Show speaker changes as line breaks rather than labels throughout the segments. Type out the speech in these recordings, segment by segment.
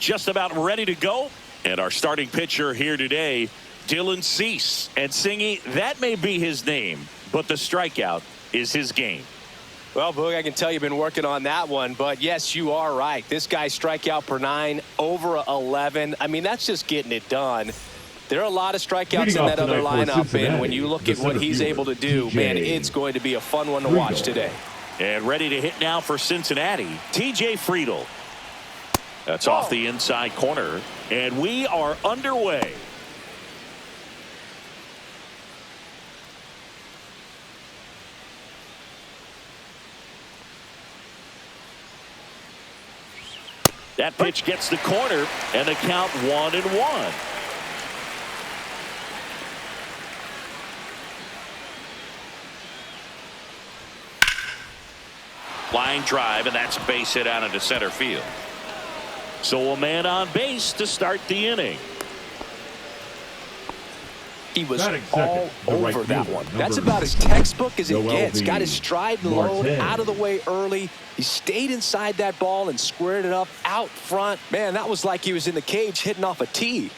just about ready to go. And our starting pitcher here today, Dylan Cease. And Singy, that may be his name, but the strikeout is his game.
Well, Boog, I can tell you've been working on that one, but yes, you are right. This guy's strikeout per 9, over 11. I mean, that's just getting it done. There are a lot of strikeouts in that other lineup, and when you look at what he's able to do, man, it's going to be a fun one to watch today.
And ready to hit now for Cincinnati, TJ Friedl. That's off the inside corner, and we are underway. That pitch gets the corner, and the count 1-1. Line drive, and that's a base hit out into center field. So a man on base to start the inning.
He was all over that one. That's about as textbook as it gets. Got his stride low, out of the way early. He stayed inside that ball and squared it up out front. Man, that was like he was in the cage hitting off a tee.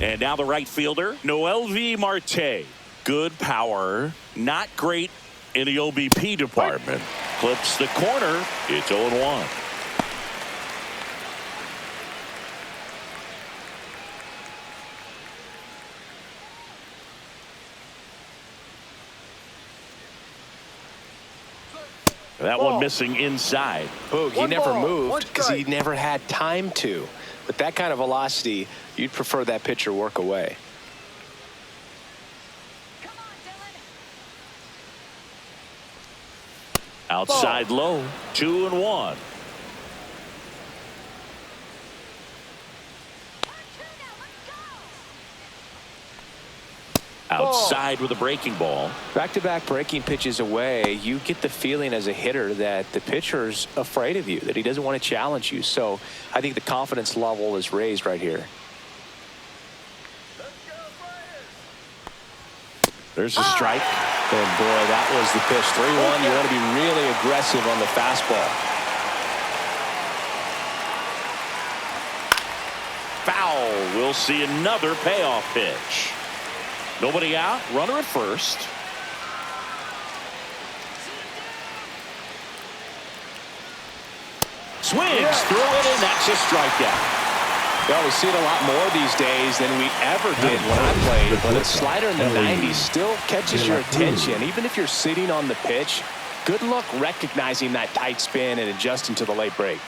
And now the right fielder, Mlb Marte. Good power, not great in the OBP department. Clips the corner. It's 0-1. That one missing inside.
Boog, he never moved because he never had time to. With that kind of velocity, you'd prefer that pitcher work away.
Outside low, 2-1. Outside with a breaking ball.
Back-to-back breaking pitches away, you get the feeling as a hitter that the pitcher's afraid of you, that he doesn't want to challenge you. So I think the confidence level is raised right here.
There's a strike.
And boy, that was the pitch. 3-1. You want to be really aggressive on the fastball.
Foul. We'll see another payoff pitch. Nobody out. Runner at first. Swings through it, and that's a strikeout.
Well, we see it a lot more these days than we ever did when I played, but a slider in the 90s still catches your attention. Even if you're sitting on the pitch, good luck recognizing that tight spin and adjusting to the late break.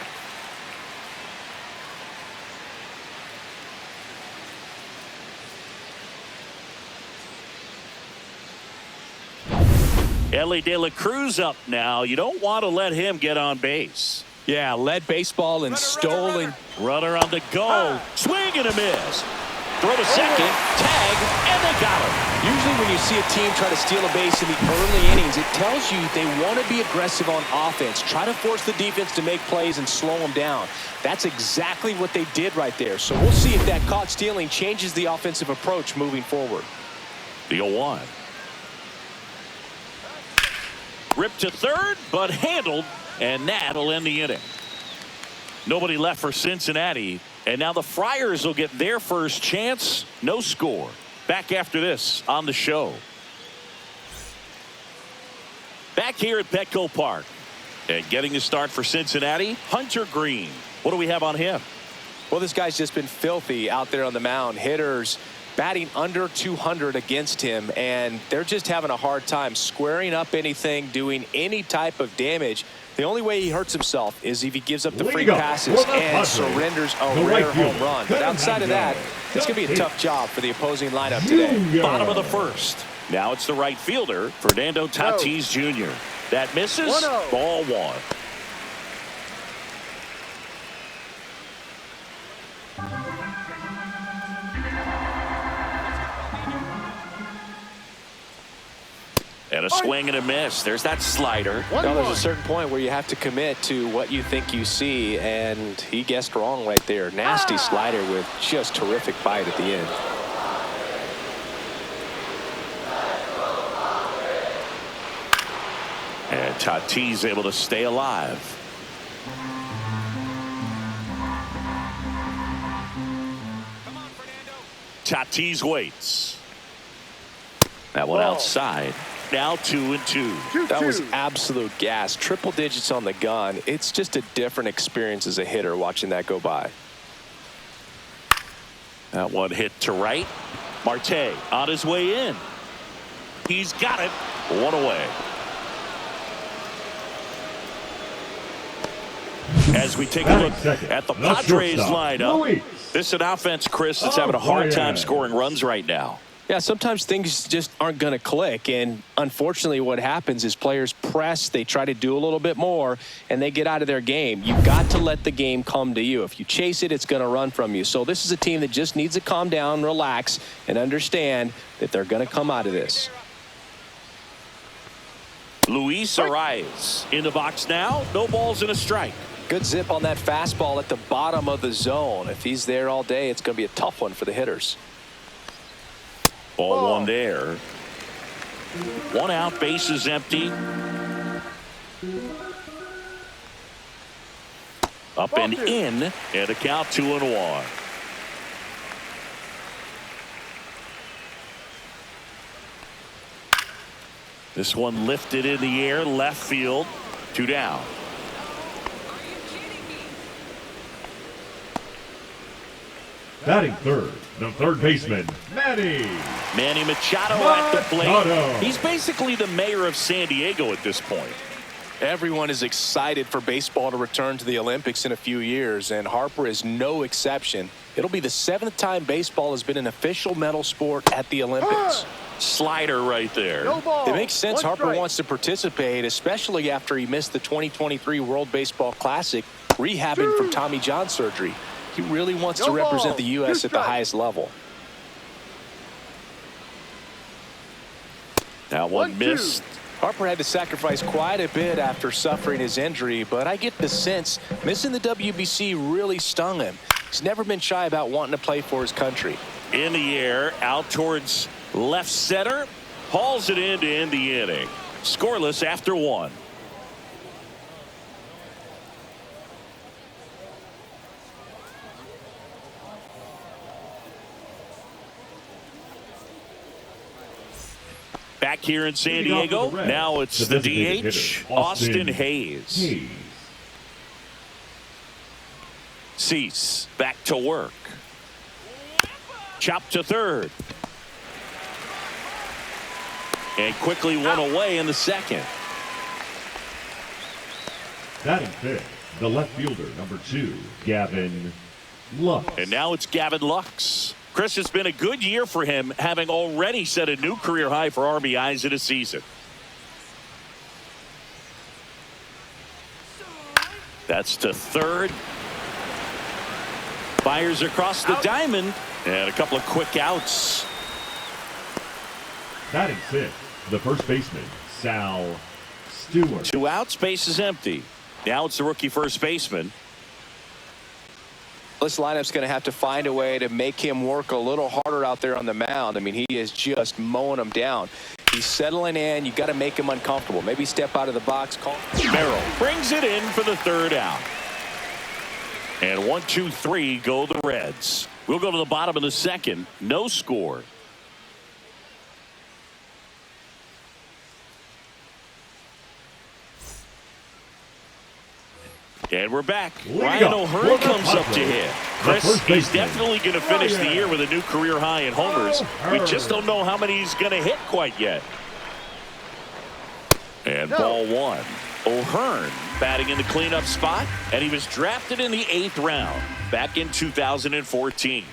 Ellie De La Cruz up now. You don't want to let him get on base.
Yeah, led baseball and stolen.
Runner on the go. Swing and a miss. Throw to second. Tag, and they got him.
Usually when you see a team try to steal a base in the early innings, it tells you they want to be aggressive on offense. Try to force the defense to make plays and slow them down. That's exactly what they did right there. So we'll see if that caught stealing changes the offensive approach moving forward.
The 0-1. Ripped to third, but handled. And that'll end the inning. Nobody left for Cincinnati. And now the Friars will get their first chance. No score. Back after this on the show. Back here at Petco Park. And getting the start for Cincinnati, Hunter Green. What do we have on him?
Well, this guy's just been filthy out there on the mound. Hitters batting under 200 against him, and they're just having a hard time squaring up anything, doing any type of damage. The only way he hurts himself is if he gives up the free passes and surrenders a rare home run. But outside of that, it's going to be a tough job for the opposing lineup today.
Bottom of the first. Now it's the right fielder, Fernando Tatis Jr. That misses. Ball 1. And a swing and a miss. There's that slider.
Now, there's a certain point where you have to commit to what you think you see, and he guessed wrong right there. Nasty slider with just terrific bite at the end.
And Tatis able to stay alive. Tatis waits. That one outside. Now 2-2.
That was absolute gas. Triple digits on the gun. It's just a different experience as a hitter watching that go by.
That one hit to right. Marte on his way in. He's got it. One away. As we take a look at the Padres lineup, this is an offense, Chris, that's having a hard time scoring runs right now.
Yeah, sometimes things just aren't going to click, and unfortunately what happens is players press, they try to do a little bit more, and they get out of their game. You've got to let the game come to you. If you chase it, it's going to run from you. So this is a team that just needs to calm down, relax, and understand that they're going to come out of this.
Luis Arias in the box now. No balls and a strike.
Good zip on that fastball at the bottom of the zone. If he's there all day, it's going to be a tough one for the hitters.
Ball one there. One out, bases empty. Up and in, and a count 2-1. This one lifted in the air, left field, 2 down.
Batting third, the third baseman, Manny
Machado at the plate. He's basically the mayor of San Diego at this point.
Everyone is excited for baseball to return to the Olympics in a few years, and Harper is no exception. It'll be the 7th time baseball has been an official medal sport at the Olympics.
Slider right there.
It makes sense. Harper wants to participate, especially after he missed the 2023 World Baseball Classic, rehabbing from Tommy John surgery. He really wants to represent the U.S. at the highest level.
That one missed.
Harper had to sacrifice quite a bit after suffering his injury, but I get the sense missing the WBC really stung him. He's never been shy about wanting to play for his country.
In the air, out towards left center. Hauls it in to end the inning. Scoreless after 1. Back here in San Diego, now it's the DH, Austin Hayes. Cease back to work. Chop to third. And quickly one away in the second.
Batting fifth, the left fielder, number 2, Gavin Lux.
And now it's Gavin Lux. Chris, it's been a good year for him, having already set a new career high for RBIs in a season. That's to third. Fires across the diamond, and a couple of quick outs.
Batting sixth, the first baseman, Sal Stewart.
2 outs, base is empty. Now it's the rookie first baseman.
This lineup's going to have to find a way to make him work a little harder out there on the mound. I mean, he is just mowing them down. He's settling in. You got to make him uncomfortable. Maybe step out of the box.
Merrill brings it in for the 3rd out. And 1, 2, 3 go the Reds. We'll go to the bottom of the 2nd. No score. And we're back. Ryan O'Hearn comes up to hit. Chris, he's definitely going to finish the year with a new career high in homers. We just don't know how many he's going to hit quite yet. And ball 1. O'Hearn batting in the cleanup spot, and he was drafted in the 8th round back in 2014.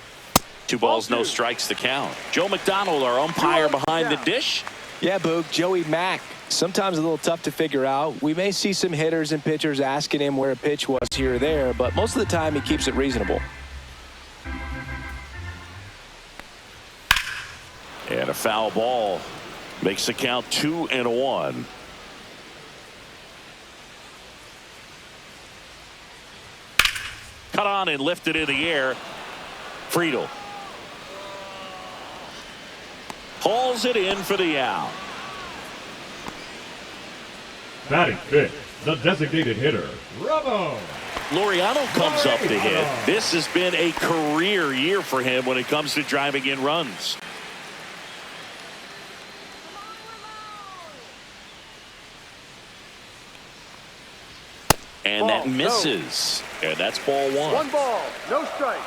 2 balls, no strikes to count. Joe McDonald, our umpire behind the dish.
Yeah, Boog, Joey Mack. Sometimes a little tough to figure out. We may see some hitters and pitchers asking him where a pitch was here or there, but most of the time he keeps it reasonable.
And a foul ball makes the count 2-1. Cut on and lifted in the air. Friedel hauls it in for the out.
Batting fifth, the designated hitter, Ramo.
Laureano comes up to hit. This has been a career year for him when it comes to driving in runs. And that misses. And that's ball one.
One ball, no strike.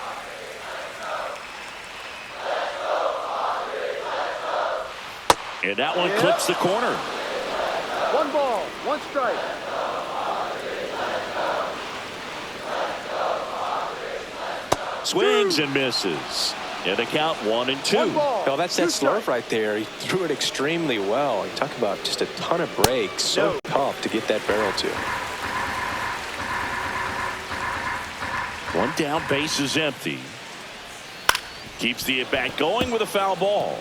And that one clips the corner.
One ball, one strike.
Swings and misses. And the count 1-2.
Well, that's that slurve right there. He threw it extremely well. You talk about just a ton of breaks. So tough to get that barrel to.
One down, base is empty. Keeps the at-bat going with a foul ball.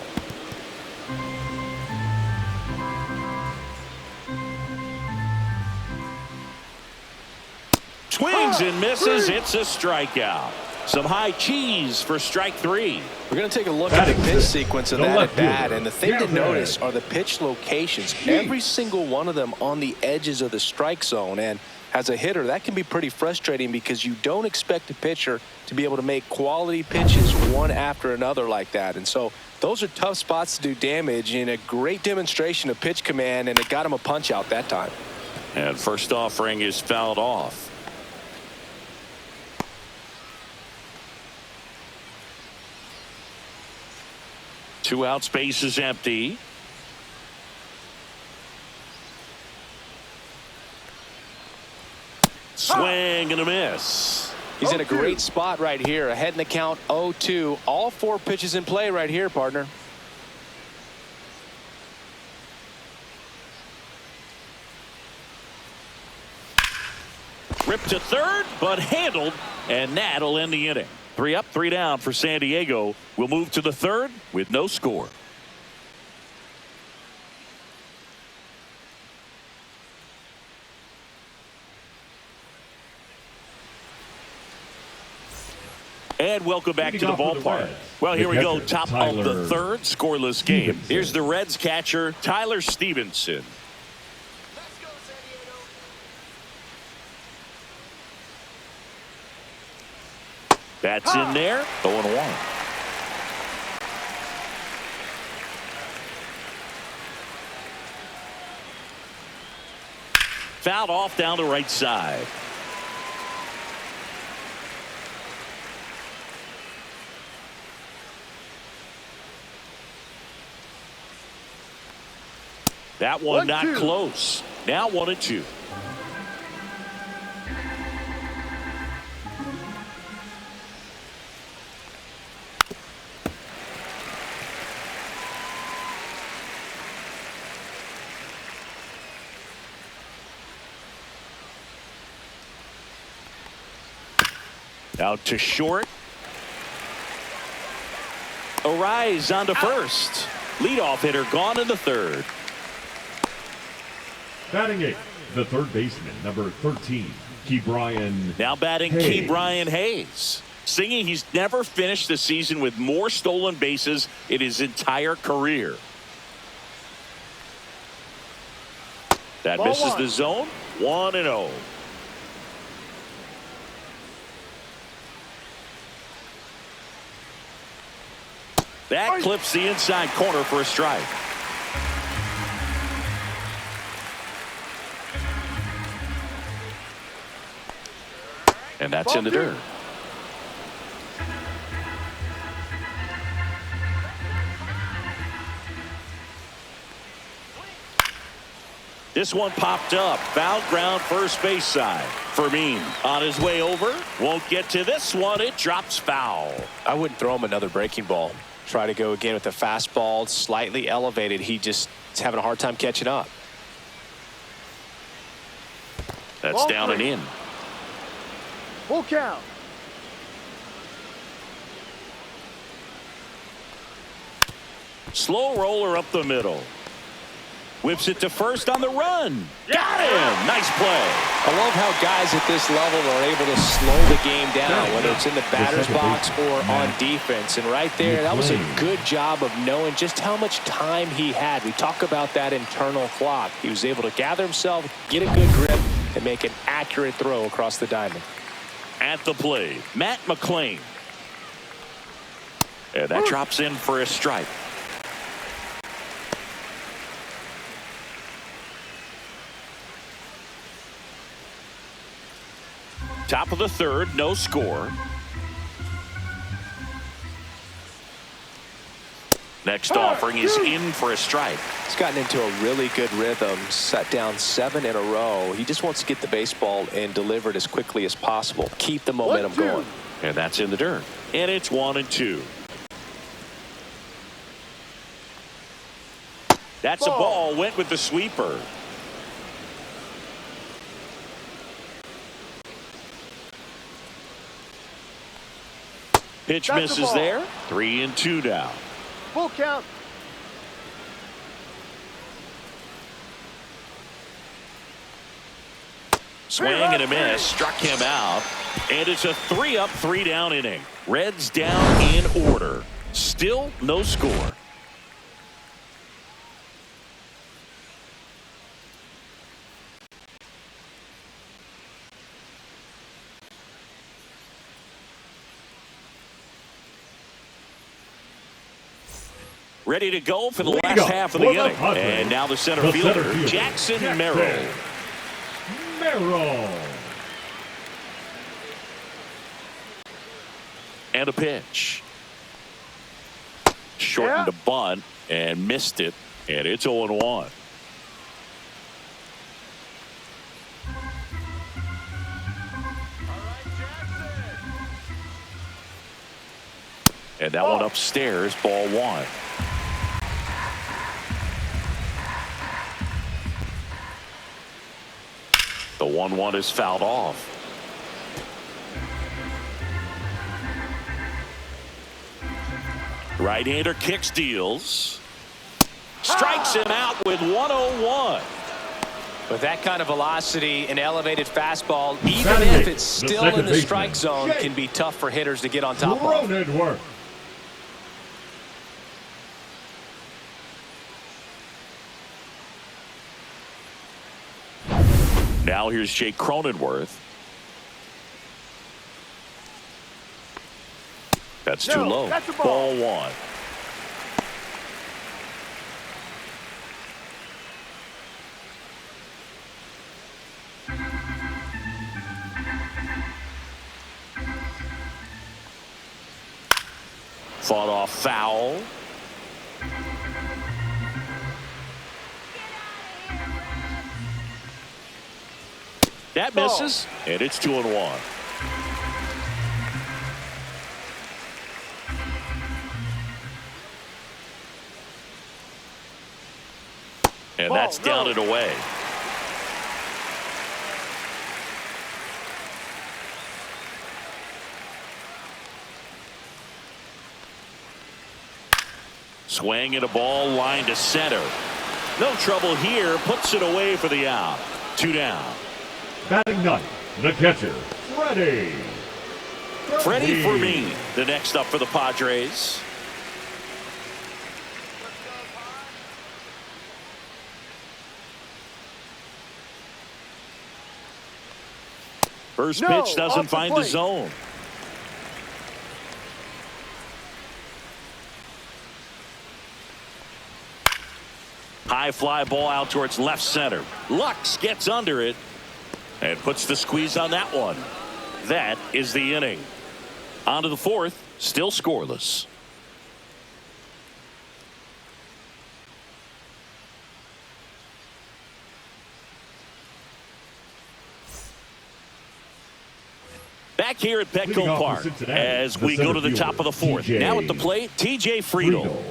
Swings and misses. It's a strikeout. Some high cheese for strike three.
We're going to take a look at the pitch sequence of that at bat, and the thing to notice are the pitch locations. Every single one of them on the edges of the strike zone, and as a hitter, that can be pretty frustrating because you don't expect a pitcher to be able to make quality pitches one after another like that. And so those are tough spots to do damage, and a great demonstration of pitch command, and it got him a punch out that time.
And first offering is fouled off. Two outs, base is empty. Swing and a miss.
He's in a great spot right here. Ahead in the count 0-2. All four pitches in play right here, partner.
Ripped to third, but handled, and that'll end the inning. 3 up, 3 down for San Diego. We'll move to the third with no score. And welcome back to the ballpark. Well, here we go. Top of the third, scoreless game. Here's the Reds catcher, Tyler Stevenson. That's in there. 0-1. Fouled off down the right side. That one not close. Now 1-2. Out to short. Arise on to first. Leadoff hitter gone in the third.
Batting eighth, the third baseman, number 13, Ke'Bryan.
Now batting Ke'Bryan Hayes. Singing he's never finished the season with more stolen bases in his entire career. That misses the zone. 1-0. That clips the inside corner for a strike. And that's in the dirt. This one popped up. Foul ground first base side. Fermin on his way over. Won't get to this one. It drops foul.
I wouldn't throw him another breaking ball. Try to go again with the fastball slightly elevated. He just is having a hard time catching up.
That's down and in.
Full count.
Slow roller up the middle. Whips it to first on the run. Got him. Nice play.
I love how guys at this level are able to slow the game down, whether it's in the batter's box or on defense. And right there, that was a good job of knowing just how much time he had. We talk about that internal clock. He was able to gather himself, get a good grip, and make an accurate throw across the diamond.
At the plate, Matt McClain. And that drops in for a strike. Top of the third, no score. Next offering is in for a strike.
He's gotten into a really good rhythm, set down 7 in a row. He just wants to get the baseball and deliver it as quickly as possible. Keep the momentum going.
And that's in the dirt. And it's 1-2. That's a ball. Went with the sweeper. Pitch misses there. 3-2 now.
Full count.
Swing and a miss. Struck him out. And it's a 3-up, 3-down inning. Reds down in order. Still no score. Ready to go for the last half of the inning. And now the center fielder, Jackson Merrill. And a pitch. Shortened a bunt and missed it. And it's 0-1. And that one upstairs, ball 1. The 1-1 is fouled off. Right-hander kicks, deals. Strikes him out with 101.
With that kind of velocity and elevated fastball, even if it's still in the strike zone, can be tough for hitters to get on top of.
Now here's Jake Cronenworth. That's too low.
That's a
ball 1. Fought off foul. That misses, and it's 2-1. And that's down and away. Swing and a ball line to center. No trouble here. Puts it away for the out. 2 down.
Batting ninth, the catcher, Freddie.
Freddie Fermin, the next up for the Padres. First pitch doesn't find the zone. High fly ball out towards left center. Lux gets under it and puts the squeeze on that one. That is the inning. On to the fourth, still scoreless. Back here at Petco Park as we go to the top of the fourth. Now at the plate, TJ Friedl.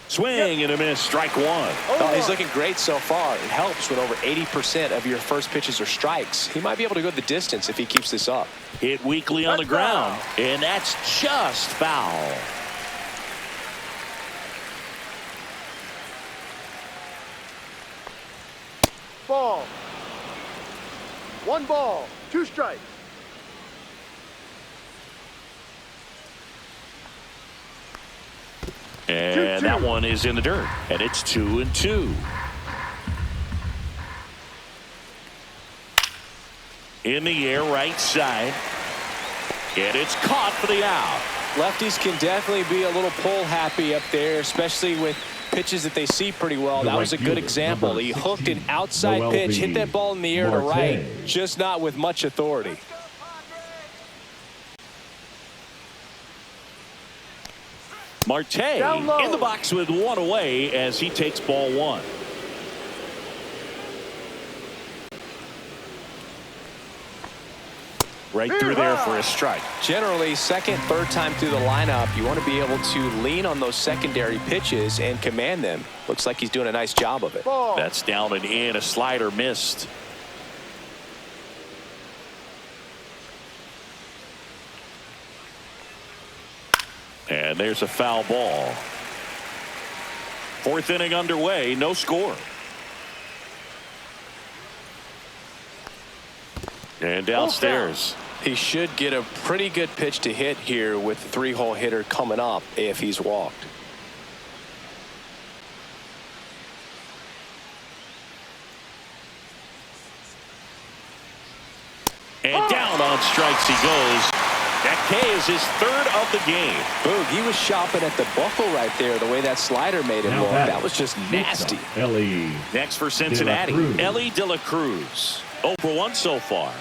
Swing and a miss, strike 1.
Oh, he's looking great so far. It helps when over 80% of your first pitches are strikes. He might be able to go the distance if he keeps this up.
Hit weakly on the ground, and that's just foul.
Ball. 1 ball, 2 strikes.
And that one is in the dirt, and it's 2-2. In the air, right side. And it's caught for the out.
Lefties can definitely be a little pull happy up there, especially with pitches that they see pretty well. That was a good example. He hooked an outside pitch, hit that ball in the air to right, just not with much authority.
Marte in the box with one away as he takes ball one. Right through there for a strike.
Generally, second, third time through the lineup, you want to be able to lean on those secondary pitches and command them. Looks like he's doing a nice job of it.
That's down and in. A slider missed. And there's a foul ball. Fourth inning underway, no score. And downstairs.
He should get a pretty good pitch to hit here with the three-hole hitter coming up if he's walked.
And down on strikes he goes. That K is his third of the game.
Boog, he was shopping at the buckle right there, the way that slider made him look. That was just nasty.
Next for Cincinnati, Ellie De La Cruz. 0 for 1 so far.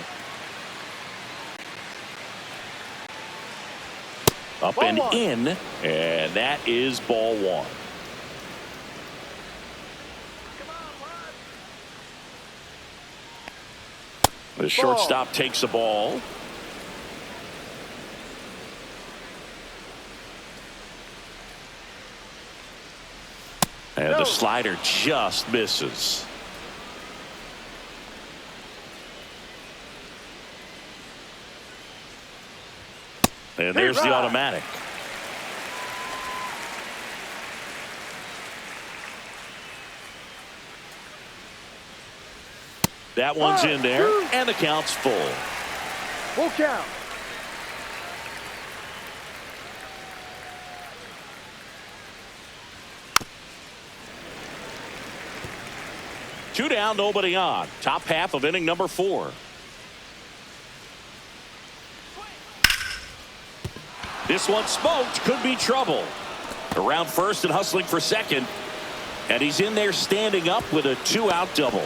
Up and in, and that is ball one. The shortstop takes the ball. And the slider just misses. And there's the automatic. That one's in there, and the count's full.
Full count.
Two down, nobody on. Top half of inning number 4. This one smoked, could be trouble. Around first and hustling for second. And he's in there standing up with a 2-out double.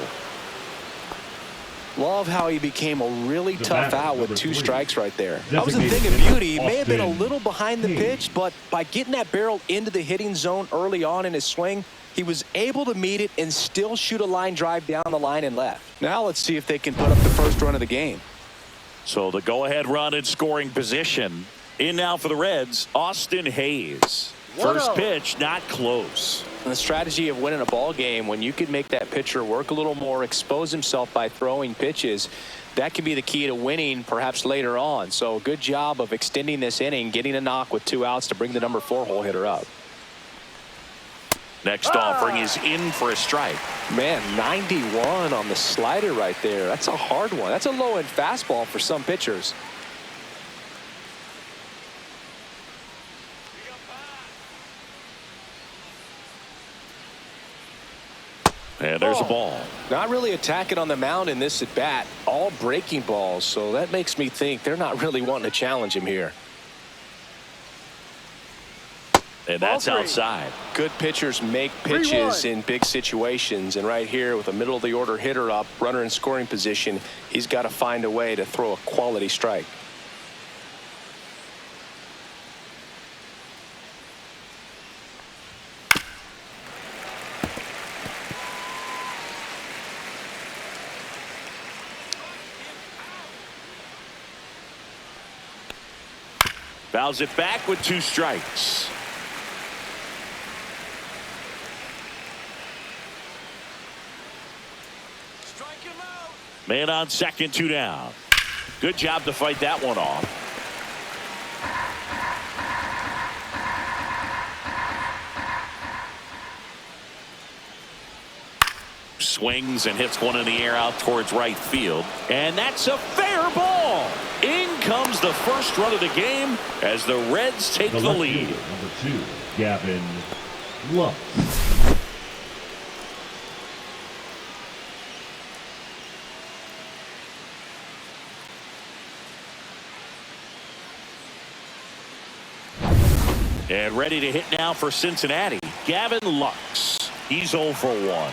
Love how he became a really tough out with 2 strikes right there. That was a thing of beauty. He may have been a little behind the pitch, but by getting that barrel into the hitting zone early on in his swing, he was able to meet it and still shoot a line drive down the line and left. Now let's see if they can put up the first run of the game.
So the go-ahead run in scoring position. In now for the Reds, Austin Hayes. First pitch, not close.
And the strategy of winning a ball game, when you can make that pitcher work a little more, expose himself by throwing pitches, that can be the key to winning perhaps later on. So good job of extending this inning, getting a knock with 2 outs to bring the number 4 hole hitter up.
Next offering is in for a strike.
Man, 91 on the slider right there. That's a hard one. That's a low-end fastball for some pitchers.
And there's a ball.
Not really attacking on the mound in this at bat. All breaking balls. So that makes me think they're not really wanting to challenge him here.
And that's outside.
Good pitchers make pitches in big situations. And right here with a middle of the order hitter up, runner in scoring position, he's got to find a way to throw a quality strike.
Fouls it back with 2 strikes. Man on second, 2 down. Good job to fight that one off. Swings and hits one in the air out towards right field. And that's a fair ball. In comes the first run of the game as the Reds take the lead.
Number 2, Gavin Lux.
And ready to hit now for Cincinnati, Gavin Lux. He's 0 for 1.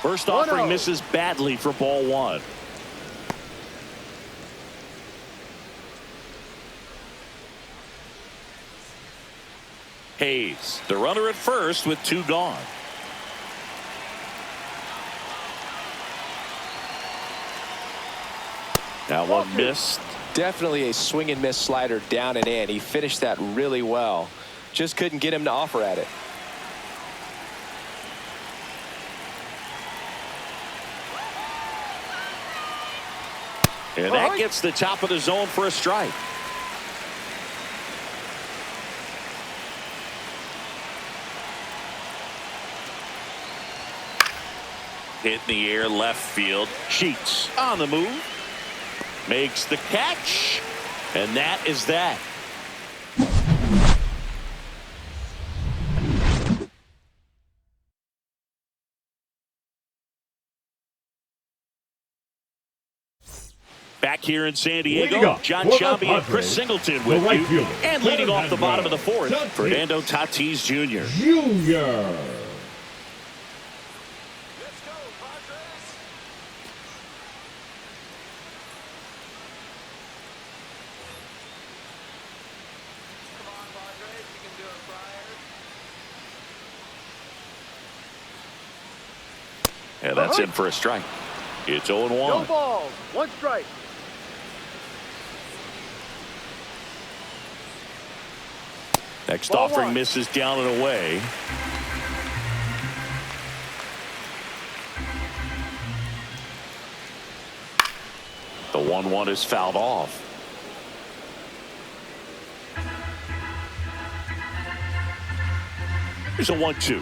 First offering misses badly for ball 1. Hayes, the runner at first with 2 gone. That one missed.
Definitely a swing and miss slider down and in. He finished that really well. Just couldn't get him to offer at it.
And that gets the top of the zone for a strike. Hit in the air left field. Sheets on the move. Makes the catch. And that is that. Back here in San Diego, John Sciambi and Chris Singleton with you. And leading off the bottom of the 4th, Fernando Tatis Jr. And that's in for a strike. It's 0-1.
No balls, 1 strike.
Next
Ball
offering
1.
misses down and away. The 1-1 is fouled off. Here's a 1-2.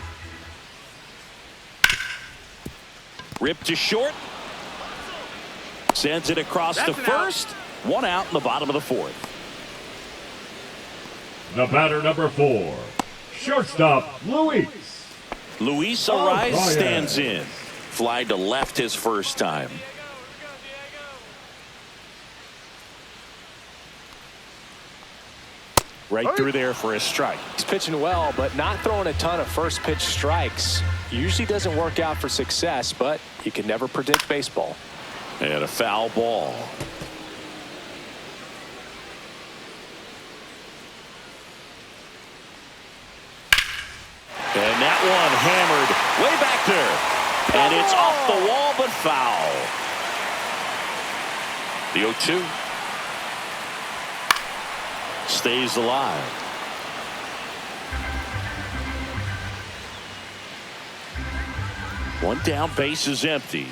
Ripped to short. Sends it across to first. 1 out in the bottom of the 4th.
The batter number 4, shortstop Luis.
Luis Ariz stands in. Fly to left his first time. Right through there for a strike.
He's pitching well, but not throwing a ton of first pitch strikes. Usually doesn't work out for success, but you can never predict baseball.
And a foul ball. And that one hammered way back there. And it's off the wall, but foul. The 0-2. Stays alive. One down, base is empty.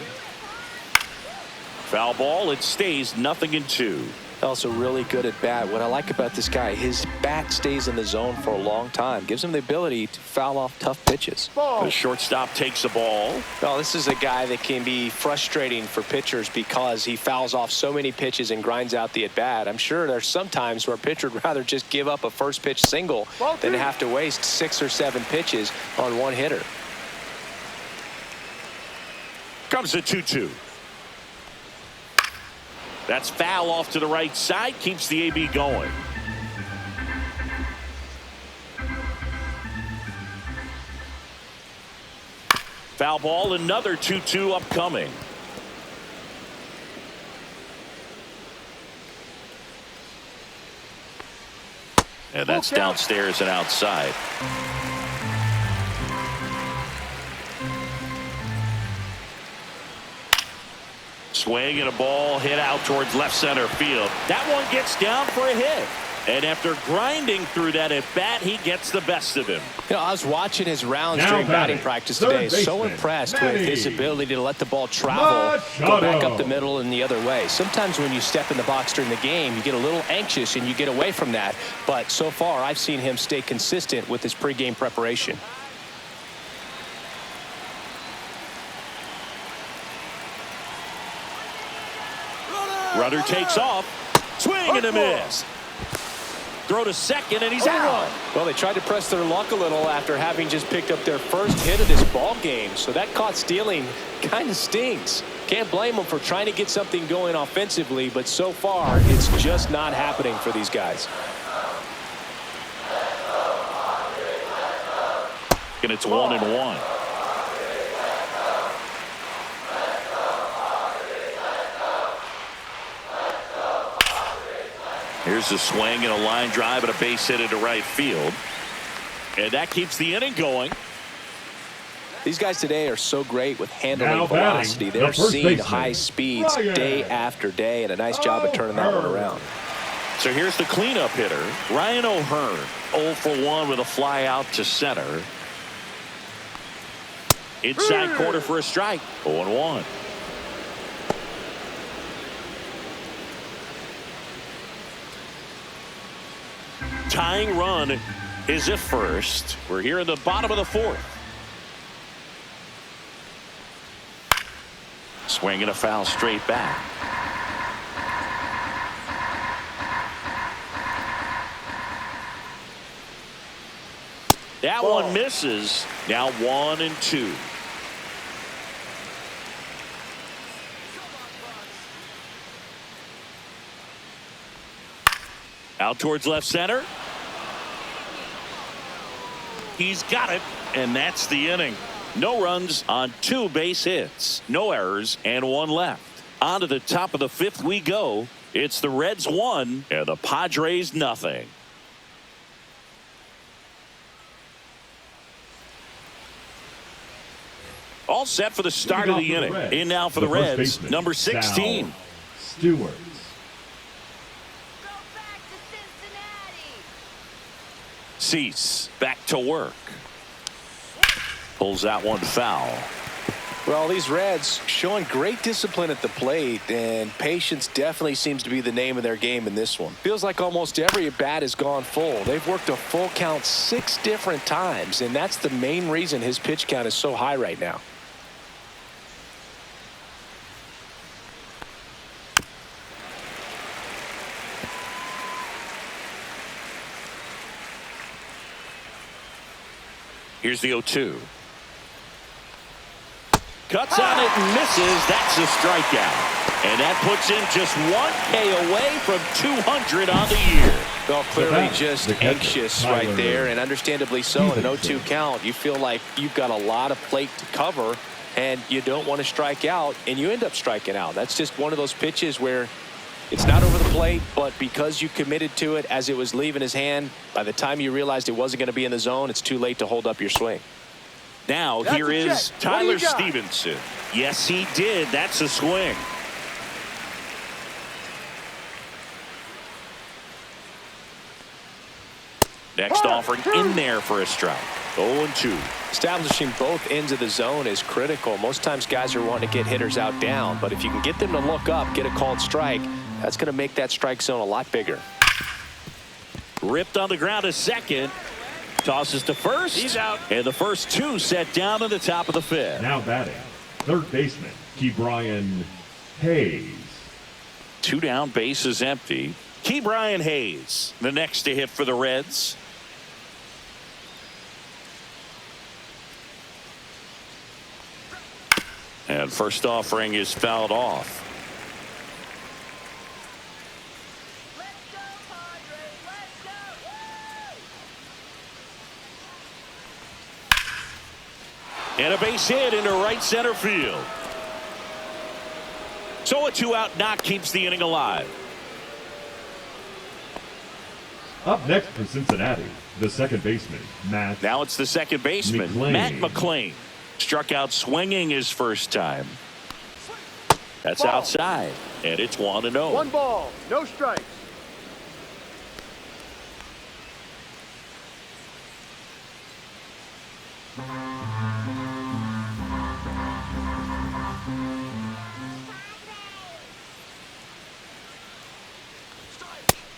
Foul ball, it stays 0-2.
Also really good at bat. What I like about this guy, his bat stays in the zone for a long time. Gives him the ability to foul off tough pitches.
The shortstop takes the ball.
Well, this is a guy that can be frustrating for pitchers because he fouls off so many pitches and grinds out the at-bat. I'm sure there's some times where a pitcher would rather just give up a first pitch single than have to waste 6 or 7 pitches on one hitter.
Comes the 2-2. That's foul off to the right side. Keeps the AB going. Foul ball, another 2-2 upcoming. And that's downstairs and outside. Swing and a ball hit out towards left center field. That one gets down for a hit. And after grinding through that at bat, he gets the best of him.
You know, I was watching his rounds during batting practice today. So impressed with his ability to let the ball travel, go back up the middle and the other way. Sometimes when you step in the box during the game, you get a little anxious and you get away from that. But so far, I've seen him stay consistent with his pregame preparation.
Runner takes off. Swing and a miss. Throw to second, and he's out.
Well, they tried to press their luck a little after having just picked up their first hit of this ball game. So that caught stealing kind of stings. Can't blame them for trying to get something going offensively, but so far it's just not happening for these guys.
And it's 1-1. Here's a swing and a line drive and a base hit into right field. And that keeps the inning going.
These guys today are so great with handling
Now
velocity.
batting,
They're
the first
seeing
baseman,
high speeds day after day, and a nice job of turning that one around.
So here's the cleanup hitter, Ryan O'Hearn. 0 for 1 with a fly out to center. Inside corner for a strike. 0-1. Tying run is at first. We're here in the bottom of the fourth. Swing and a foul straight back. That one misses. Now 1-2. Out towards left center. He's got it, and that's the inning. No runs on 2 base hits, no errors, and 1 left. On to the top of the 5th we go. It's the Reds 1 and the Padres nothing. All set for the start of the inning. In now for the Reds, number 16.
Stewart.
Cease back to work. Pulls that one foul.
Well, these Reds showing great discipline at the plate, and patience definitely seems to be the name of their game in this one. Feels like almost every at bat has gone full. They've worked a full count 6 different times, and that's the main reason his pitch count is so high right now.
Here's the 0-2. Cuts on it and misses. That's a strikeout. And that puts him just 1K away from 200 on the year.
Well, clearly just anxious right there, and understandably so. In an 0-2 count, you feel like you've got a lot of plate to cover, and you don't want to strike out, and you end up striking out. That's just one of those pitches where it's not over the plate, but because you committed to it as it was leaving his hand, by the time you realized it wasn't going to be in the zone, it's too late to hold up your swing.
Now
That's
here is
check.
Tyler Stevenson. Yes, he did. That's a swing. Next offering in there for a strike. 0-2.
Establishing both ends of the zone is critical. Most times guys are wanting to get hitters out down, but if you can get them to look up, get a called strike, that's going to make that strike zone a lot bigger.
Ripped on the ground to second. Tosses to first. He's out. And the first 2 set down in the top of the 5th.
Now batting, third baseman, Ke'Bryan Hayes.
2 down, bases empty. Ke'Bryan Hayes, the next to hit for the Reds. And first offering is fouled off.
Let's go, Padres. Let's go.
And a base hit into right center field. So a 2-out knock keeps the inning alive.
Up next for Cincinnati, the second baseman, Matt.
Now it's the second baseman,
McLain.
Matt McLain. Struck out swinging his first time. That's
Ball.
outside, and it's 1-0.
1 ball, no strikes.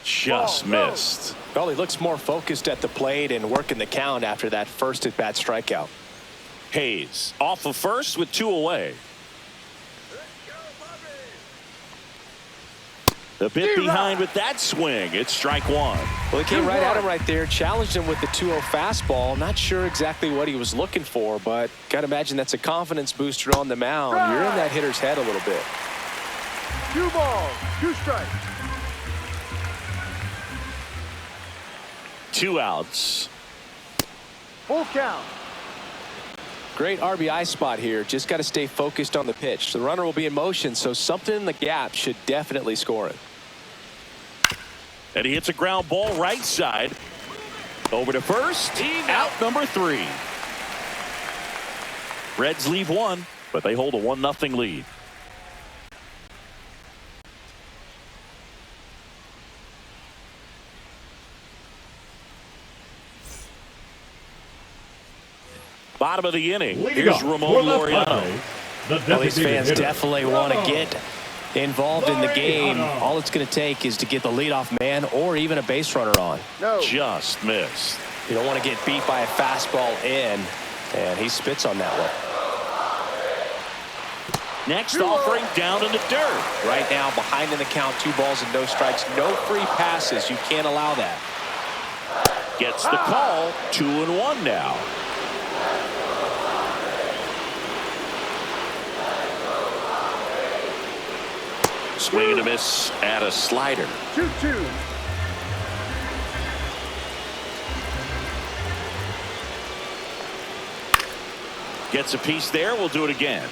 Just missed.
Well, he looks more focused at the plate and working the count after that first at-bat strikeout.
Hayes off of first with 2 away. The bit behind with that swing. It's strike one.
Well, he came right at him right there, challenged him with the 2-0 fastball. Not sure exactly what he was looking for, but got to imagine that's a confidence booster on the mound. You're in that hitter's head a little bit.
2 balls, 2 strikes.
2 outs.
Full count.
Great RBI spot here. Just got to stay focused on the pitch. The runner will be in motion, so something in the gap should definitely score it.
And he hits a ground ball right side. Over to first. Out number 3. Reds leave 1, but they hold a 1-0 lead. Bottom of the inning. Here's Ramon Laureano.
Well, these fans definitely want to get involved in the game. All it's going to take is to get the leadoff man or even a base runner on.
No.
Just missed.
You don't want to get beat by a fastball in, and he spits on that one.
Next offering down in the dirt.
Right now, behind in the count, 2 balls and no strikes, no free passes. You can't allow that.
Gets the call. 2-1 now. Swing and a miss at a slider.
2-2.
Gets a piece there. We'll do it again.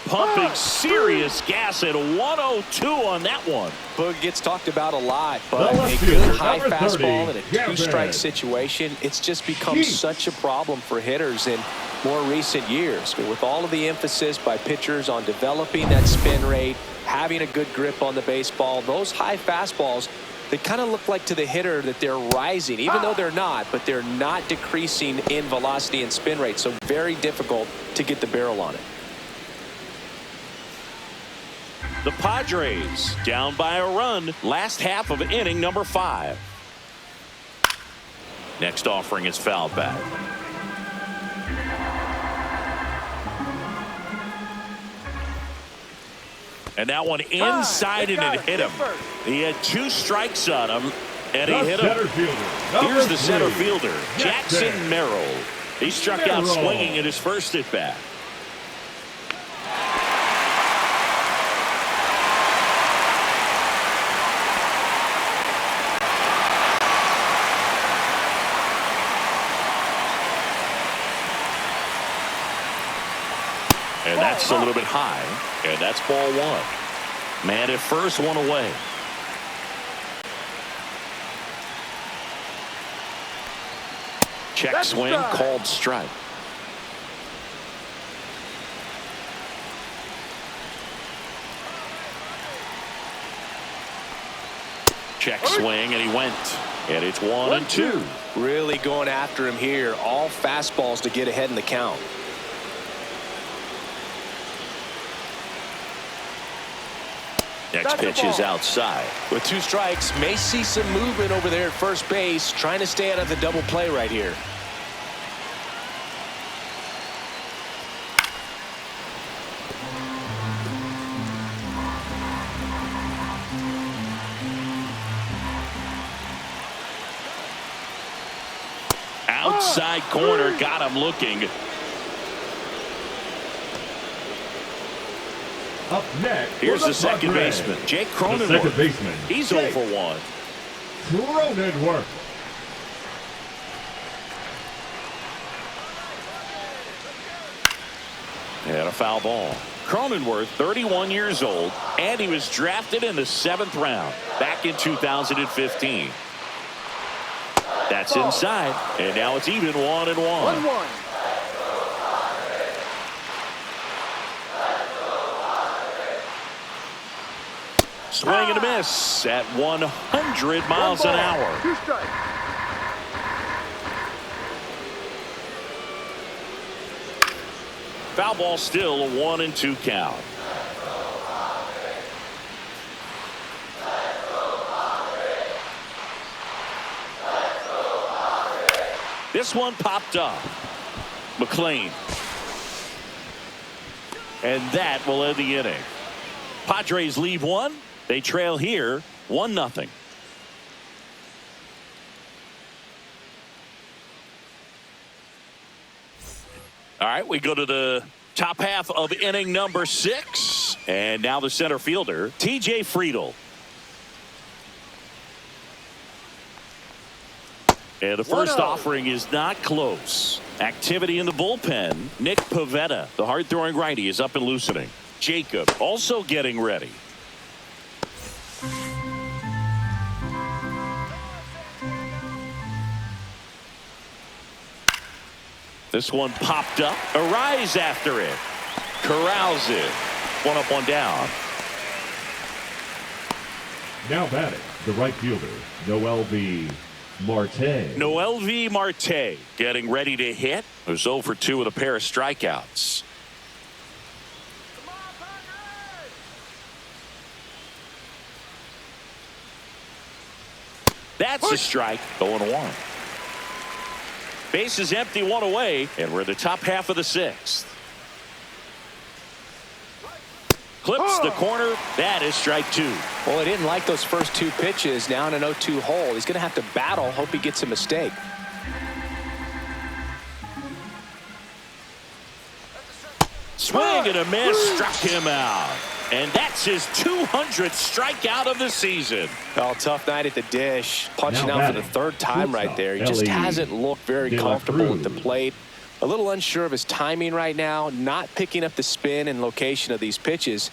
Pumping serious gas at 102 on that one.
Boog gets talked about a lot, but
The
a
left
good
fielder,
high
number 30,
fastball in a
Gavin.
2-strike situation, it's just become such a problem for hitters in more recent years. With all of the emphasis by pitchers on developing that spin rate, having a good grip on the baseball, those high fastballs, they kind of look like to the hitter that they're rising, even though they're not, but they're not decreasing in velocity and spin rate, so very difficult to get the barrel on it.
The Padres down by a run. Last half of inning number 5. Next offering is fouled back. And that one inside and it hit him. He had 2 strikes on him and he hit him. Here's the center fielder, Jackson Merrill. He struck out swinging at his first at bat. And that's a little bit high, and that's ball 1. Man at first, 1 away. Check swing, called strike. Check swing, and he went. And it's 1-2.
Really going after him here. All fastballs to get ahead in the count.
Next pitch is outside.
With 2 strikes, may see some movement over there at first base, trying to stay out of the double play right here.
Outside corner, got him looking.
Up next,
here's the second baseman, Jake Cronenworth.
Second baseman,
He's 0 for 1.
Cronenworth.
And a foul ball. Cronenworth, 31 years old, and he was drafted in the 7th round back in 2015. That's inside, and now it's even 1-1.
1-1.
Swing and a miss at 100 miles an hour.
2 strikes.
Foul ball, still a 1-2 count. This one popped up. McLean and that will end the inning. Padres leave one. They trail here 1-0. All right, we go to the top half of inning number 6. And now the center fielder, T.J. Friedl. And the first offering is not close. Activity in the bullpen. Nick Pivetta, the hard-throwing righty, is up and loosening. Jacob also getting ready. This one popped up. Arise after it. Corrals it. 1 up, 1 down.
Now batting, the right fielder, Mlb
Marte getting ready to hit. It was 0 for 2 with a pair of strikeouts. That's a strike. 0-1. Base is empty, 1 away, and we're in the top half of the 6th. Clips the corner. That is strike 2.
Well, he didn't like those first 2 pitches. Now in an 0-2 hole. He's going to have to battle. Hope he gets a mistake.
Swing and a miss. Struck him out. And that's his 200th strikeout of the season.
Well, tough night at the dish. Punching out for the 3rd time right there. He just hasn't looked very comfortable at the plate. A little unsure of his timing right now. Not picking up the spin and location of these pitches.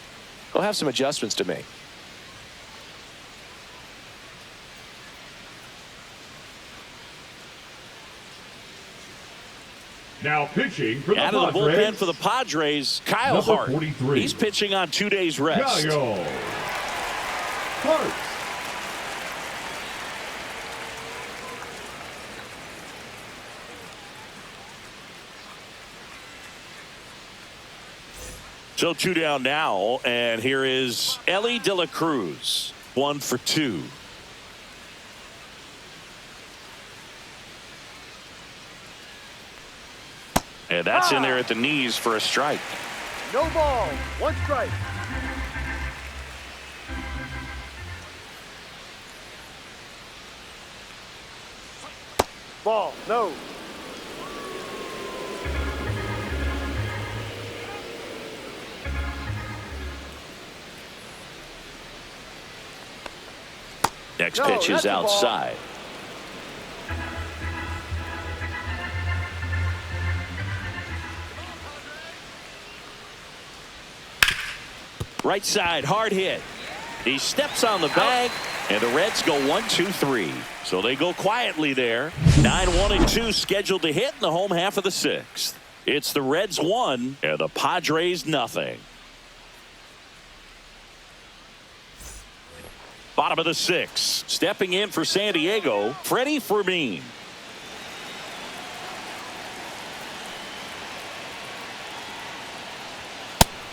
He'll have some adjustments to make.
Now pitching for the
Out of the
Padres.
bullpen for the Padres, Kyle
Number
Hart.
43.
He's pitching on 2 days rest.
Kyle Hart.
So 2 down now, and here is Ellie De La Cruz. 1 for 2. And that's in there at the knees for a strike.
No ball. 1 strike. Ball. No.
Next
No,
pitch is
that's a ball.
outside. Right side, hard hit. He steps on the bag, and the Reds go 1-2-3. So they go quietly there. 9-1-2 scheduled to hit in the home half of the 6th. It's the Reds 1 and the Padres nothing. Bottom of the 6th. Stepping in for San Diego, Freddie Fermin.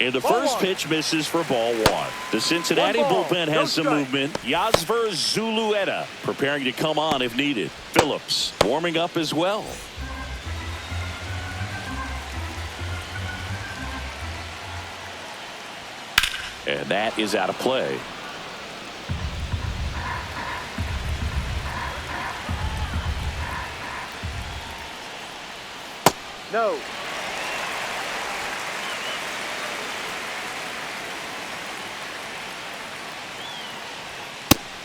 And the first pitch misses for ball 1. The Cincinnati bullpen has some movement. Yasver Zulueta preparing to come on if needed. Phillips warming up as well. And that is out of play.
No.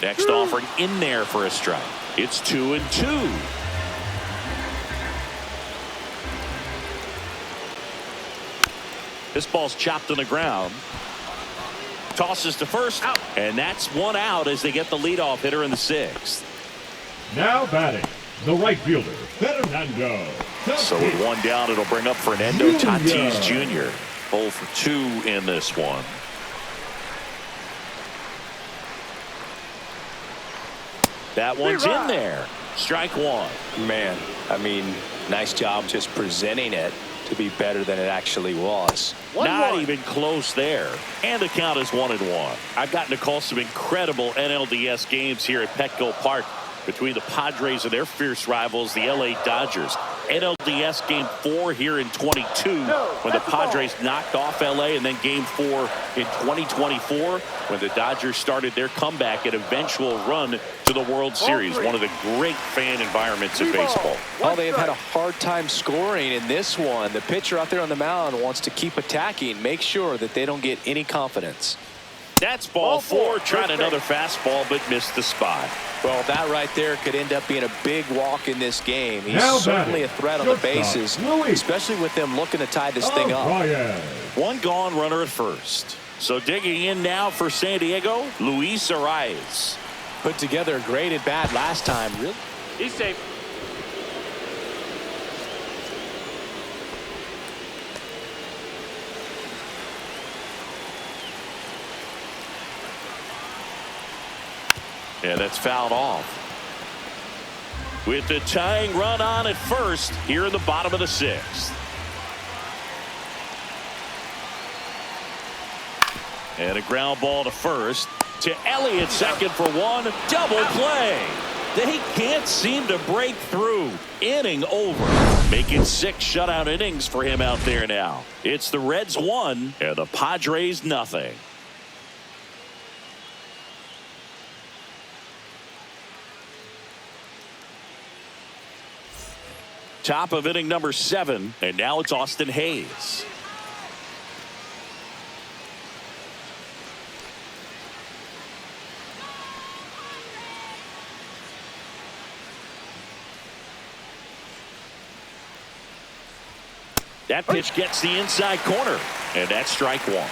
Next offering in there for a strike. It's 2-2. This ball's chopped on the ground. Tosses to first. Out. And that's 1 out as they get the leadoff hitter in the 6th.
Now batting, the right fielder, Fernando.
So with 1 down, it'll bring up Fernando Tatis Jr. 0 for 2 in this one. That one's in there. Strike 1.
Man, I mean, nice job just presenting it to be better than it actually was.
Not even close there. And the count is 1-1. I've gotten to call some incredible NLDS games here at Petco Park. between the Padres and their fierce rivals, the LA Dodgers. NLDS Game 4 here in 22 when the Padres knocked off LA, and then Game 4 in 2024 when the Dodgers started their comeback and eventual run to the World Series. One of the great fan environments in baseball.
Well, they have had a hard time scoring in this one. The pitcher out there on the mound wants to keep attacking, make sure that they don't get any confidence.
That's ball 4. Tried another fastball but missed the spot.
Well, that right there could end up being a big walk in this game. He's
Now
certainly a threat on the bases, especially with them looking to tie this thing up.
One gone, runner at first. So digging in now for San Diego, Luis Arias.
Put together a great at bat last time. Really?
He's safe.
Yeah, that's fouled off. With the tying run on at first here in the bottom of the 6th. And a ground ball to first. To Elliott, second for one. Double play. They can't seem to break through. Inning over. Making 6 shutout innings for him out there now. It's the Reds 1 and the Padres nothing. Top of inning number 7, and now it's Austin Hayes. That pitch gets the inside corner, and that's strike 1.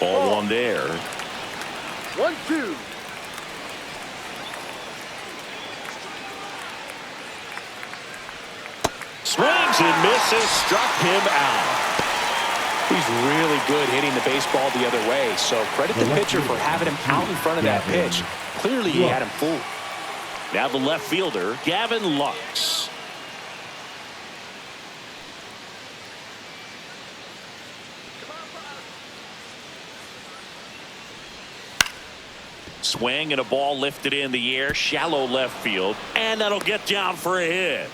Ball 1 there.
1-2.
Swings and misses, struck him out.
He's really good hitting the baseball the other way, so credit the pitcher for having him out in front of that pitch. Clearly he had him fooled.
Now the left fielder, Gavin Lux. Swing and a ball lifted in the air, shallow left field, and that'll get down for a hit.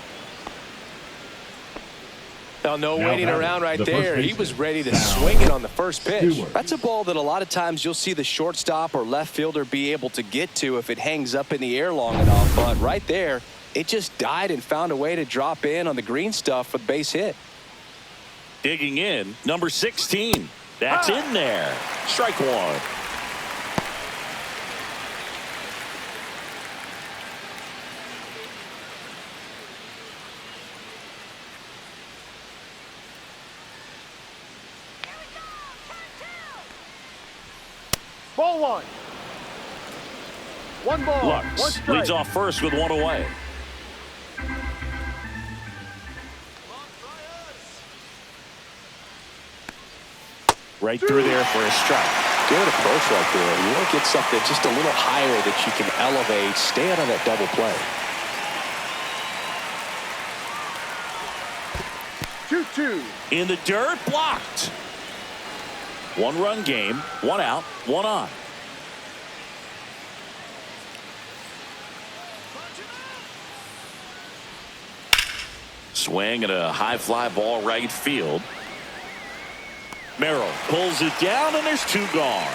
No waiting around right there. He was ready to swing it on the first pitch. That's a ball that a lot of times you'll see the shortstop or left fielder be able to get to if it hangs up in the air long enough. But right there, it just died and found a way to drop in on the green stuff for the base hit.
Digging in, number 16. That's in there. Strike 1.
Ball 1. 1 ball. 1
Lux
strike.
leads off first with 1 away. Right through there for a strike.
Good approach right there. You want to get something just a little higher that you can elevate. Stay out on that double play.
2-2.
In the dirt, blocked. 1-run game, 1 out, 1 on. Swing and a high fly ball right field. Merrill pulls it down, and there's 2 gone.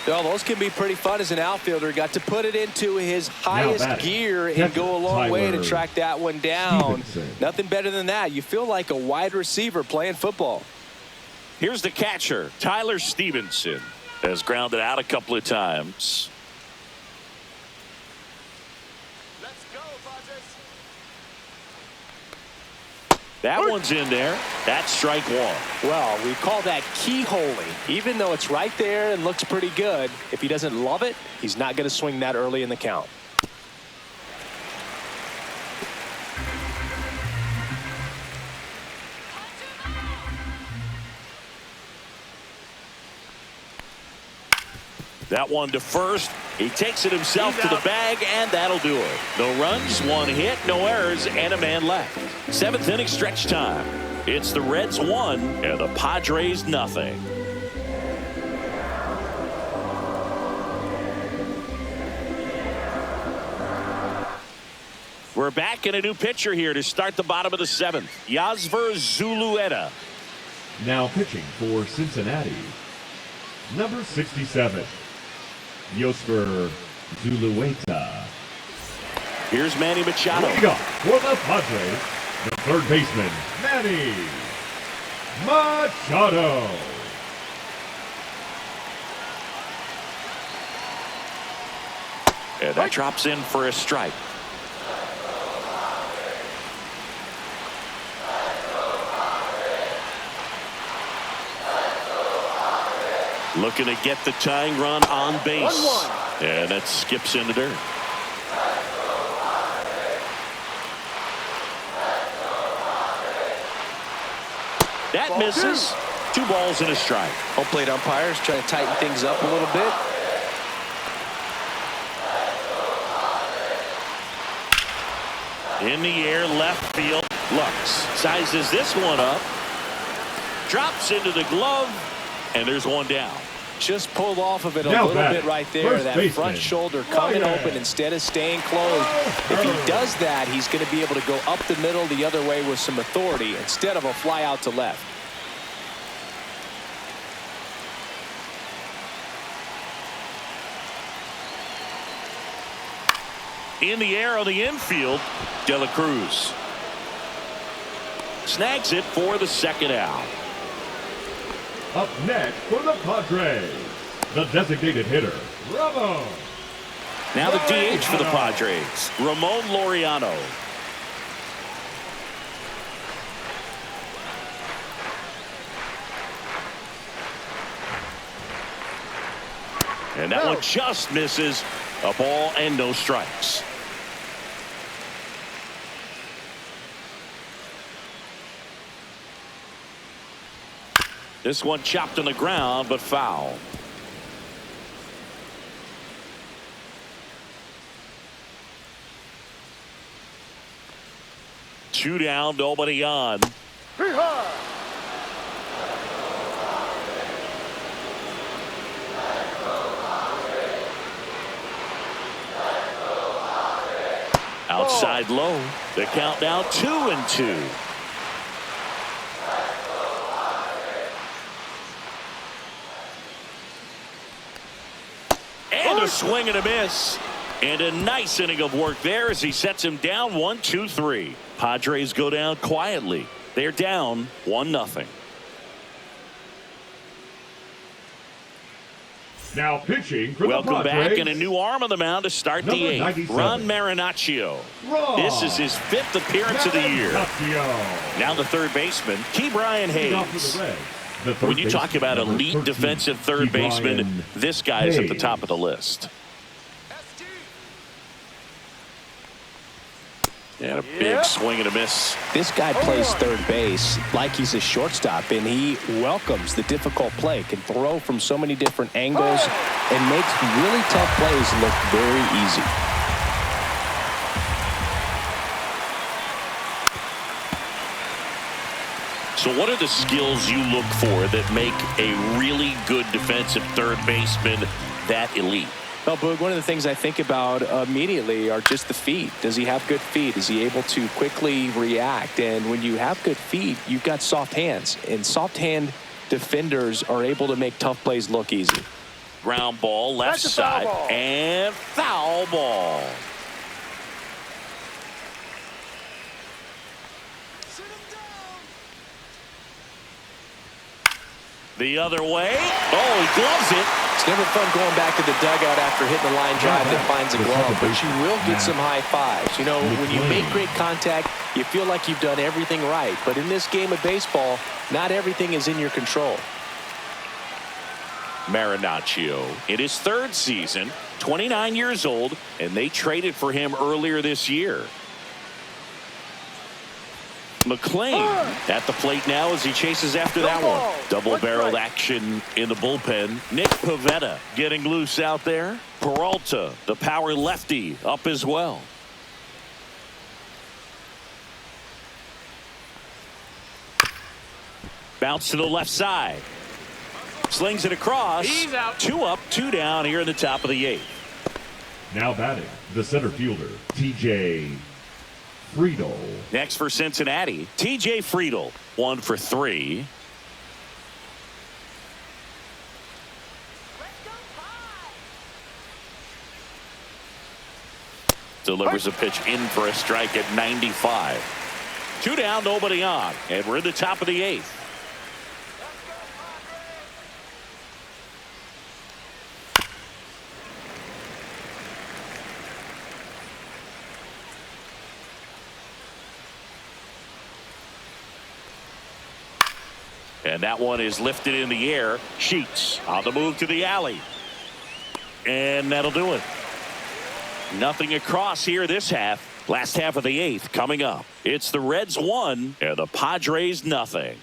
Well, those can be pretty fun as an outfielder. Got to put it into his highest gear and go a long way to track that one down. Nothing better than that. You feel like a wide receiver playing football.
Here's the catcher, Tyler Stevenson, has grounded out a couple of times.
Let's go, Padres.
That one's in there. That's strike 1.
Well, we call that keyholing. Even though it's right there and looks pretty good, if he doesn't love it, he's not going to swing that early in the count.
That one to first. He takes it himself to the bag, and that'll do it. No runs, 1 hit, no errors, and a man left. 7th inning stretch time. It's the Reds 1 and the Padres nothing. We're back in a new pitcher here to start the bottom of the 7th. Yasver Zulueta.
Now pitching for Cincinnati, number 67, Yosfer Zulueta.
Here's Manny Machado.
Leading up for the Padres, the third baseman, Manny Machado.
And that drops in for a strike. Looking to get the tying run on base.
1-1.
And that skips into dirt. That
Ball
misses. 2 balls and a strike.
Home plate umpires trying to tighten things up a little bit.
In the air, left field. Lux sizes this one up. Drops into the glove. And there's one down.
Just pulled off of it a
Now
little
back,
bit right there.
first
That
baseman,
front shoulder coming
Ryan.
open instead of staying closed. If he does that, he's going to be able to go up the middle the other way with some authority instead of a fly out to left.
In the air on the infield, De La Cruz snags it for the 2nd out.
Up next for the Padres, the designated hitter, Ramon.
Now the DH for the Padres, Ramon Laureano. And that one just misses. A ball and no strikes. This one chopped on the ground, but foul. Two down, nobody on.
Hee-haw!
Outside low. The count now 2-2. And a swing and a miss. And a nice inning of work there as he sets him down 1-2-3. Padres go down quietly. They're down 1-0.
Now pitching for
Welcome
the
back,
Padres.
and a new arm on the mound to start
Number
the 8th.
97.
Ron Marinaccio.
Ron
This is his 5th appearance of the year.
Marinaccio.
Now the third baseman, Key Brian
Leading off for
Hayes.
the Reds, the third
When you talk
baseman,
about
number
elite
13,
defensive third
Key
baseman,
Brian
this guy is at the
Hayes.
top of the list. And a big swing and a miss.
This guy plays third base like he's a shortstop, and he welcomes the difficult play, can throw from so many different angles, and makes really tough plays look very easy.
So what are the skills you look for that make a really good defensive third baseman that elite?
Well, Boog, one of the things I think about immediately are just the feet. Does he have good feet? Is he able to quickly react? And when you have good feet, you've got soft hands. And soft hand defenders are able to make tough plays look easy.
Ground ball, left
That's a foul
side,
ball.
and foul ball. The other way. Oh, he gloves it.
It's never fun going back to the dugout after hitting a line drive that finds a glove, but you will get some high fives. You know, when you make great contact, you feel like you've done everything right. But in this game of baseball, not everything is in your control.
Marinaccio in his 3rd season, 29 years old, and they traded for him earlier this year. McLean at the plate now as he chases after that one. Double-barreled action in the bullpen. Nick Pivetta getting loose out there. Peralta, the power lefty, up as well. Bounce to the left side. Slings it across.
He's out.
2 up, 2 down here in the top of the 8th.
Now batting, the center fielder, TJ Friedel.
Next for Cincinnati, TJ Friedel, 1 for 3. Delivers a pitch in for a strike at 95. 2 down, nobody on, and we're in the top of the 8th. And that one is lifted in the air. Sheets on the move to the alley. And that'll do it. Nothing across here this half. Last half of the 8th coming up. It's the Reds 1 and the Padres nothing.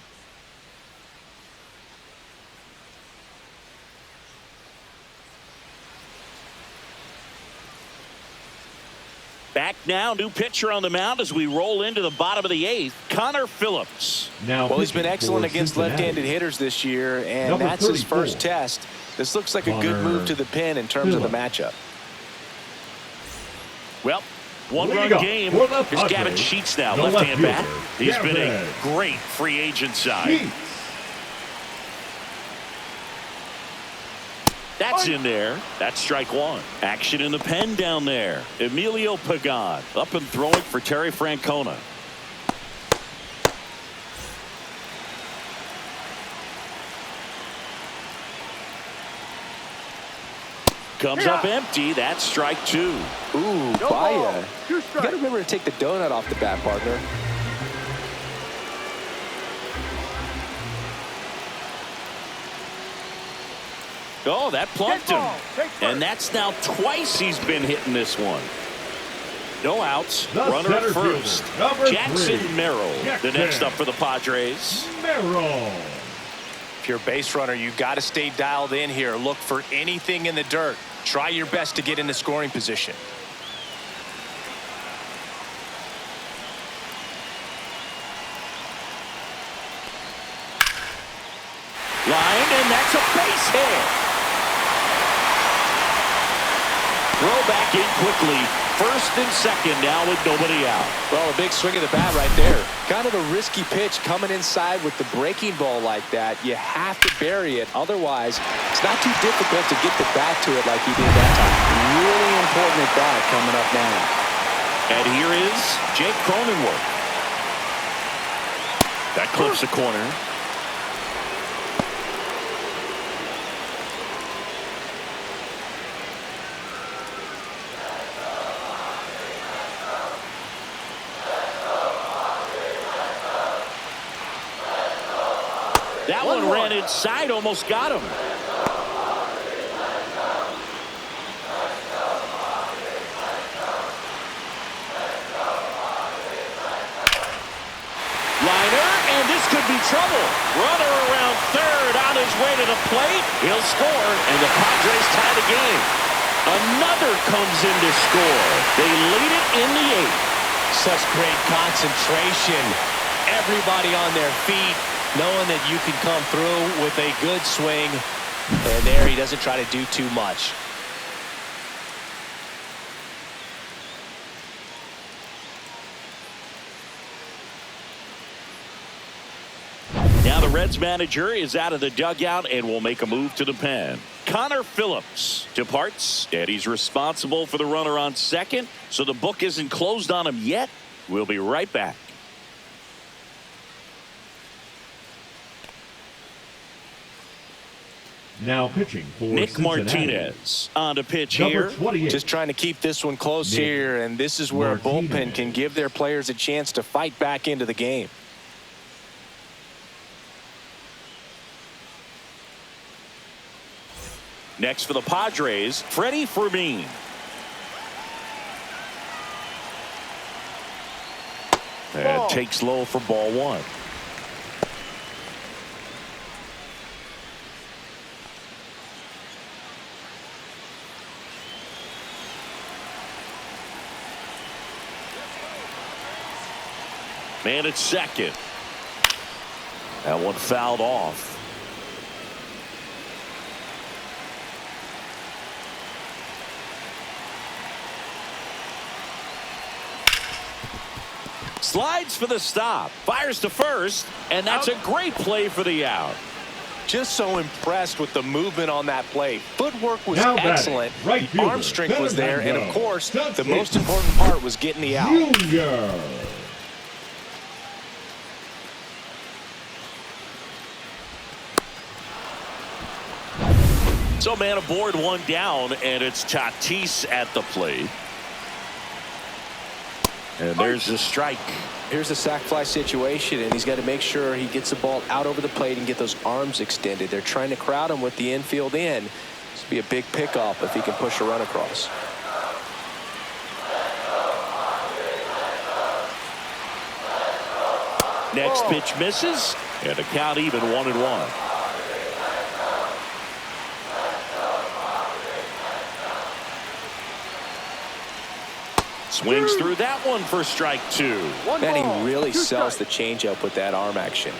Back now, new pitcher on the mound as we roll into the bottom of the 8th. Connor Phillips.
Now,
well, he's been excellent against
Cincinnati.
left-handed hitters this year, and
Number
that's his
34.
first test. This looks like a good
Connor
move to the pin in terms of the matchup.
Well, one-run
Leading off
game.
for the
Here's Gavin
Padres,
Sheets now,
the
left-hand
left
bat.
fielder,
He's been a
Gavin
great free agent side.
Sheets.
That's in there. That's strike 1. Action in the pen down there. Emilio Pagan up and throwing for Terry Francona. Comes up empty. That's strike 2.
Ooh, Baya. You got to remember to take the donut off the bat, partner.
Oh, that plunked him. And that's now twice he's been hitting this one. No outs.
The
Runner at
center
first.
fielder, number
Jackson
3,
Merrill, the
Jackson
next up for the Padres.
Merrill.
If you're a base runner, you got to stay dialed in here. Look for anything in the dirt. Try your best to get into scoring position.
Line, and that's a base hit. Throw back in quickly. First and second now with nobody out.
Well, a big swing of the bat right there. Kind of a risky pitch coming inside with the breaking ball like that. You have to bury it. Otherwise, it's not too difficult to get the bat to it like he did that time. Really important at bat coming up now.
And here is Jake Cronenworth. That clips the corner. That one ran inside, almost got him. Liner, and this could be trouble. Runner around third on his way to the plate. He'll score, and the Padres tie the game. Another comes in to score. They lead it in the 8th.
Such great concentration. Everybody on their feet, knowing that you can come through with a good swing. And there he doesn't try to do too much.
Now the Reds manager is out of the dugout and will make a move to the pen. Connor Phillips departs, and he's responsible for the runner on second, so the book isn't closed on him yet. We'll be right back.
Now pitching for
Nick
Cincinnati,
Martinez on to pitch
number
here.
28.
Just trying to keep this one close
Nick
here, and this is where a bullpen
Martinez.
can give their players a chance to fight back into the game.
Next for the Padres, Freddie Fermin. And takes low for ball one. Man at second. That one fouled off. Slides for the stop. Fires to first. And that's a great play for the out.
Just so impressed with the movement on that play. Footwork was
Now batting,
excellent.
right
The arm
fielder,
strength was there. And, of
Fernando
course, the
Tatis
most important part was getting the out.
Junior.
So man aboard, one down, and it's Tatis at the plate. And there's the strike.
Here's a sac fly situation, and he's got to make sure he gets the ball out over the plate and get those arms extended. They're trying to crowd him with the infield in. This would be a big pickoff if he can push a run across.
Next pitch misses, and the count even 1-1. Swings through that one for strike two.
And he really sells the changeup with that arm action.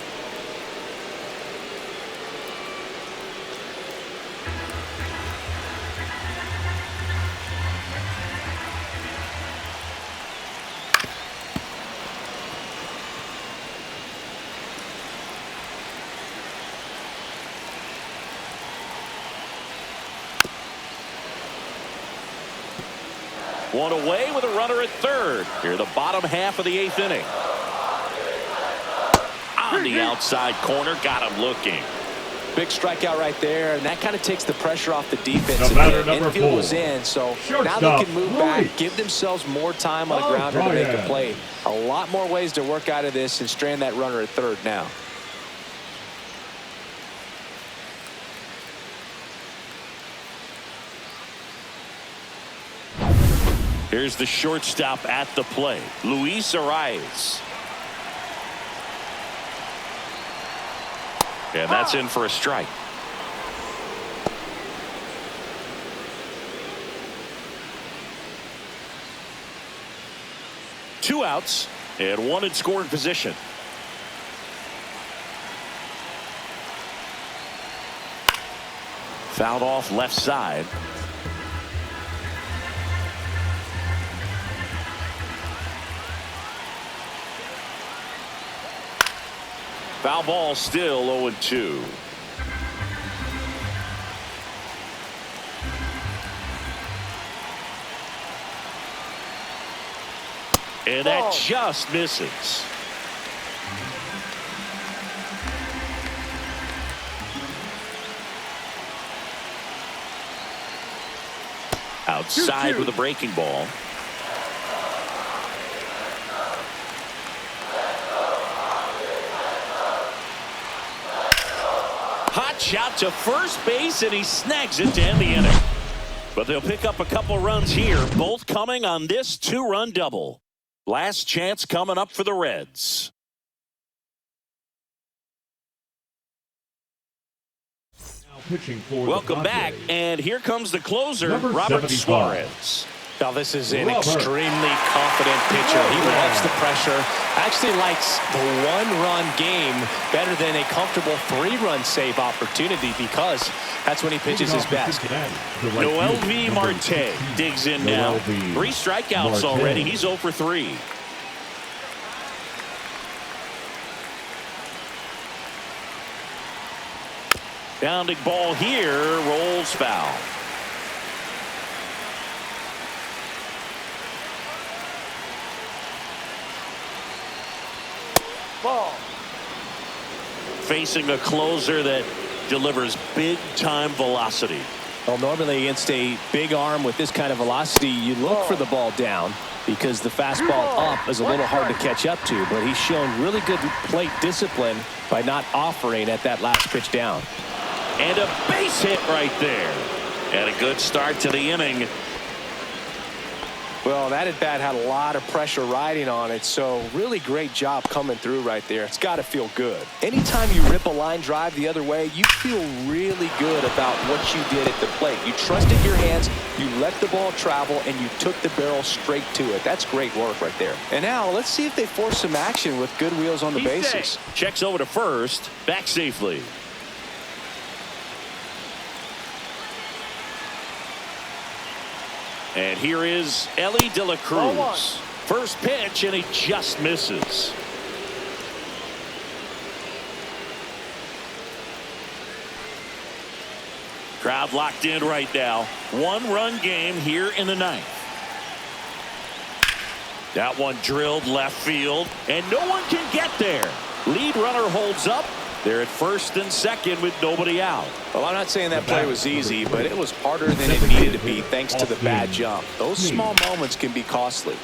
One away with a runner at third. Here the bottom half of the eighth inning. On the outside corner, got him looking.
Big strikeout right there, and that kind of takes the pressure off the defense.
The batter,
Again,
number
infield
4.
was in, so now
Shortstop,
they can move back,
right.
give themselves more time on the grounder to make a play. A lot more ways to work out of this and strand that runner at third now.
Here's the shortstop at the plate, Luis Arias. And that's in for a strike. Two outs and one in scoring position. Fouled off left side. Foul ball, still 0-2. And that just misses. Outside with a breaking ball. Hot shot to first base, and he snags it to end the inning. But they'll pick up a couple runs here, both coming on this two-run double. Last chance coming up for the Reds.
Now pitching for
Welcome
the
back,
Padres,
and here comes the closer,
Number
Robert
75.
Suarez.
Now this is an
Robert.
extremely confident pitcher. He loves the pressure. Actually likes the one-run game better than a comfortable three-run save opportunity because that's when he pitches his best.
Mlb Marte digs in now.
Mlb
3 strikeouts
Marte.
already. He's 0 for 3. Bounding ball here, rolls foul.
Ball.
Facing a closer that delivers big-time velocity.
Well, normally against a big arm with this kind of velocity, you look for the ball down because the fastball up is a little hard to catch up to. But he's shown really good plate discipline by not offering at that last pitch down.
And a base hit right there. And a good start to the inning.
Well, that at-bat had a lot of pressure riding on it, so really great job coming through right there. It's got to feel good. Anytime you rip a line drive the other way, you feel really good about what you did at the plate. You trusted your hands, you let the ball travel, and you took the barrel straight to it. That's great work right there. And now let's see if they force some action with good wheels on the bases.
Checks over to first, back safely. And here is Ellie De La Cruz. First pitch, and he just misses. Crowd locked in right now. One-run game here in the ninth. That one drilled left field, and no one can get there. Lead runner holds up. They're at first and second with nobody out.
Well, I'm not saying that play was easy, but it was harder than it needed to be thanks to the bad jump. Those small moments can be costly.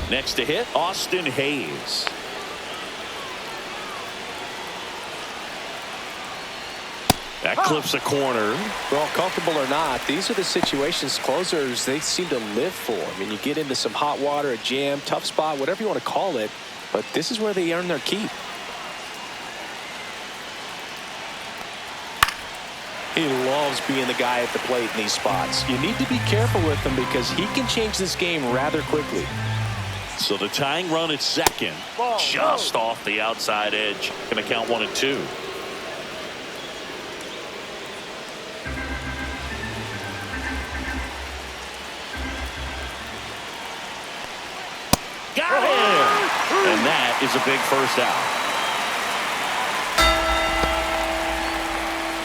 Next to hit, Austin Hayes. That clips a corner.
Well, comfortable or not, these are the situations closers they seem to live for. I mean, you get into some hot water, a jam, tough spot, whatever you want to call it, but this is where they earn their keep. He loves being the guy at the plate in these spots. You need to be careful with him because he can change this game rather quickly.
So the tying run at second, just off the outside edge. Going to count 1 and 2. Got him! And that is a big first out.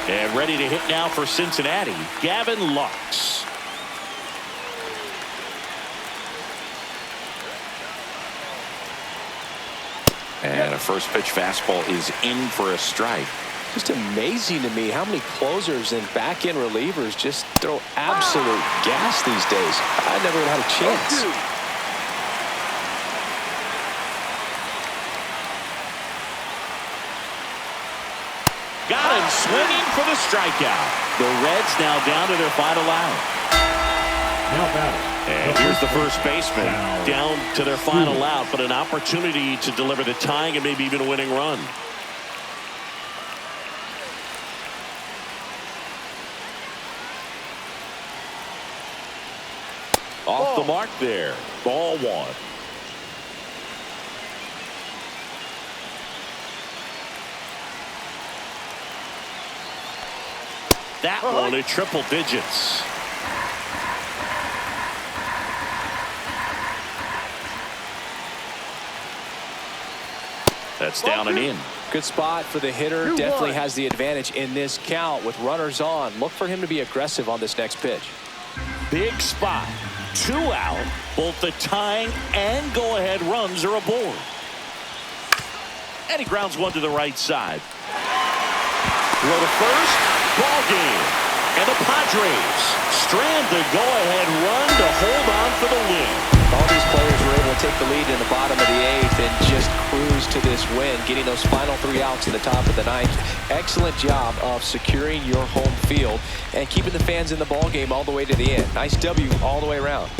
And ready to hit now for Cincinnati, Gavin Lux. And a first pitch fastball is in for a strike.
Just amazing to me how many closers and back-end relievers just throw absolute gas these days. I never had a chance.
Got him swinging for the strikeout. The Reds now down to their final out.
Now batting.
And here's the first baseman down to their final out, but an opportunity to deliver the tying and maybe even a winning run. Off the mark there. Ball 1. That one at triple digits. That's down and in.
Good spot for the hitter. Definitely has the advantage in this count with runners on. Look for him to be aggressive on this next pitch.
Big spot. 2 out. Both the tying and go-ahead runs are aboard. And he grounds one to the right side. Throw to first. Ball game. And the Padres strand the go-ahead run to hold on for the win.
All these players were able to take the lead in the bottom of the 8th and just cruise to this win, getting those final 3 outs in the top of the 9th. Excellent job of securing your home field and keeping the fans in the ball game all the way to the end. Nice W all the way around.